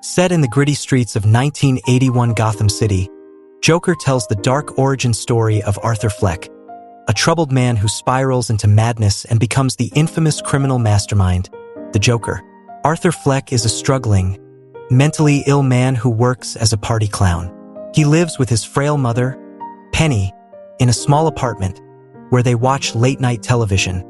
Set in the gritty streets of 1981 Gotham City, Joker tells the dark origin story of Arthur Fleck, a troubled man who spirals into madness and becomes the infamous criminal mastermind, the Joker. Arthur Fleck is a struggling, mentally ill man who works as a party clown. He lives with his frail mother, Penny, in a small apartment where they watch late-night television,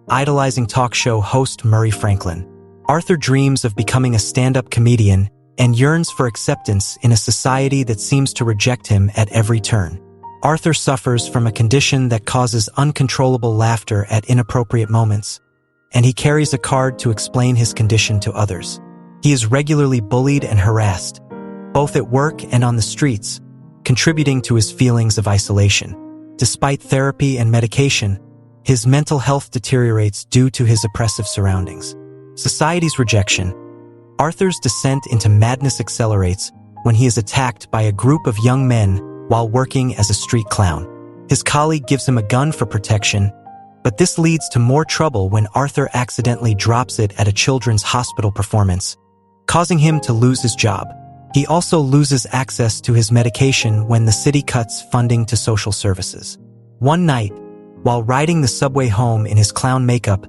idolizing talk show host Murray Franklin. Arthur dreams of becoming a stand-up comedian and yearns for acceptance in a society that seems to reject him at every turn. Arthur suffers from a condition that causes uncontrollable laughter at inappropriate moments, and he carries a card to explain his condition to others. He is regularly bullied and harassed, both at work and on the streets, contributing to his feelings of isolation. Despite therapy and medication, his mental health deteriorates due to his oppressive surroundings. Society's rejection. Arthur's descent into madness accelerates when he is attacked by a group of young men while working as a street clown. His colleague gives him a gun for protection, but this leads to more trouble when Arthur accidentally drops it at a children's hospital performance, causing him to lose his job. He also loses access to his medication when the city cuts funding to social services. One night, while riding the subway home in his clown makeup,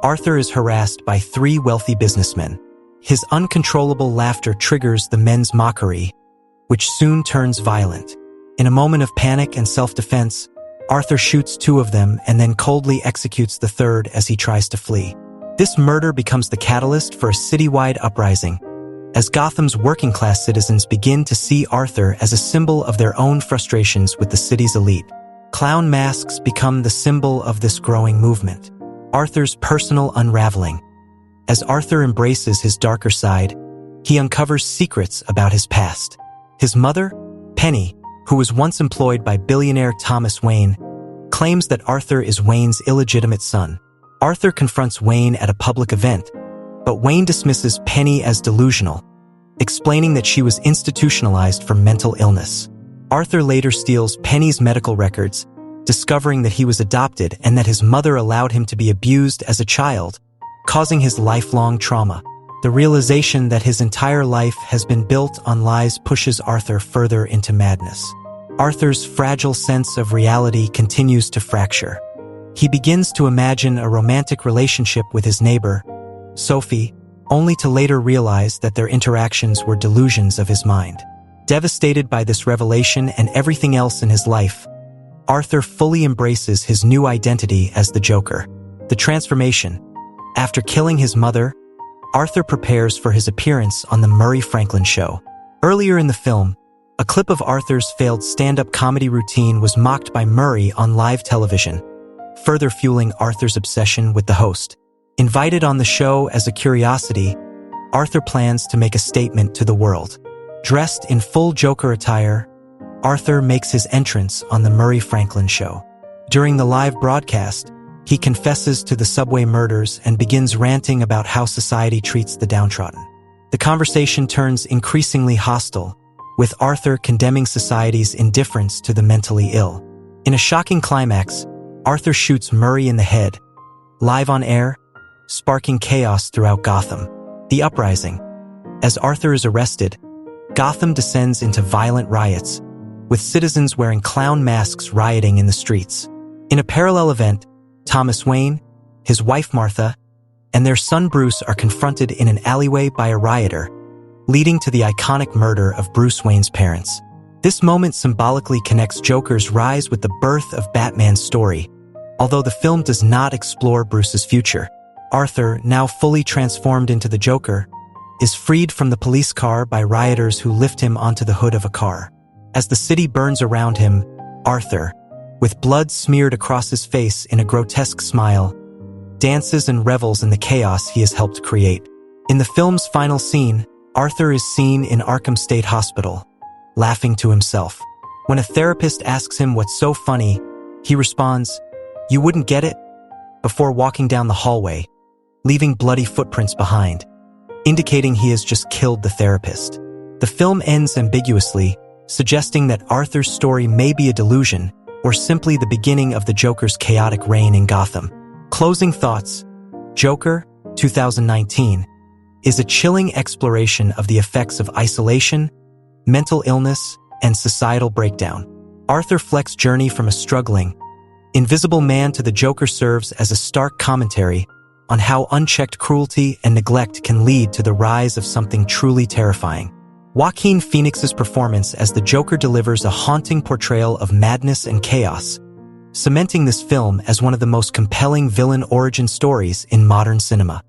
Arthur is harassed by 3 wealthy businessmen. His uncontrollable laughter triggers the men's mockery, which soon turns violent. In a moment of panic and self-defense, Arthur shoots 2 of them and then coldly executes the 3rd as he tries to flee. This murder becomes the catalyst for a citywide uprising, as Gotham's working-class citizens begin to see Arthur as a symbol of their own frustrations with the city's elite. Clown masks become the symbol of this growing movement. Arthur's personal unraveling. As Arthur embraces his darker side, he uncovers secrets about his past. His mother, Penny, who was once employed by billionaire Thomas Wayne, claims that Arthur is Wayne's illegitimate son. Arthur confronts Wayne at a public event, but Wayne dismisses Penny as delusional, explaining that she was institutionalized for mental illness. Arthur later steals Penny's medical records, discovering that he was adopted and that his mother allowed him to be abused as a child, causing his lifelong trauma. The realization that his entire life has been built on lies pushes Arthur further into madness. Arthur's fragile sense of reality continues to fracture. He begins to imagine a romantic relationship with his neighbor, Sophie, only to later realize that their interactions were delusions of his mind. Devastated by this revelation and everything else in his life, Arthur fully embraces his new identity as the Joker. The transformation. After killing his mother, Arthur prepares for his appearance on the Murray Franklin show. Earlier in the film, a clip of Arthur's failed stand-up comedy routine was mocked by Murray on live television, further fueling Arthur's obsession with the host. Invited on the show as a curiosity, Arthur plans to make a statement to the world. Dressed in full Joker attire, Arthur makes his entrance on the Murray Franklin show. During the live broadcast, he confesses to the subway murders and begins ranting about how society treats the downtrodden. The conversation turns increasingly hostile, with Arthur condemning society's indifference to the mentally ill. In a shocking climax, Arthur shoots Murray in the head, live on air, sparking chaos throughout Gotham. The uprising. As Arthur is arrested, Gotham descends into violent riots, with citizens wearing clown masks rioting in the streets. In a parallel event, Thomas Wayne, his wife Martha, and their son Bruce are confronted in an alleyway by a rioter, leading to the iconic murder of Bruce Wayne's parents. This moment symbolically connects Joker's rise with the birth of Batman's story, although the film does not explore Bruce's future. Arthur, now fully transformed into the Joker, is freed from the police car by rioters who lift him onto the hood of a car. As the city burns around him, Arthur, with blood smeared across his face in a grotesque smile, dances and revels in the chaos he has helped create. In the film's final scene, Arthur is seen in Arkham State Hospital, laughing to himself. When a therapist asks him what's so funny, he responds, "You wouldn't get it?" before walking down the hallway, leaving bloody footprints behind, indicating he has just killed the therapist. The film ends ambiguously, suggesting that Arthur's story may be a delusion or simply the beginning of the Joker's chaotic reign in Gotham. Closing thoughts. Joker, 2019. is a chilling exploration of the effects of isolation, mental illness, and societal breakdown. Arthur Fleck's journey from a struggling, invisible man to the Joker serves as a stark commentary on how unchecked cruelty and neglect can lead to the rise of something truly terrifying. Joaquin Phoenix's performance as the Joker delivers a haunting portrayal of madness and chaos, cementing this film as one of the most compelling villain origin stories in modern cinema.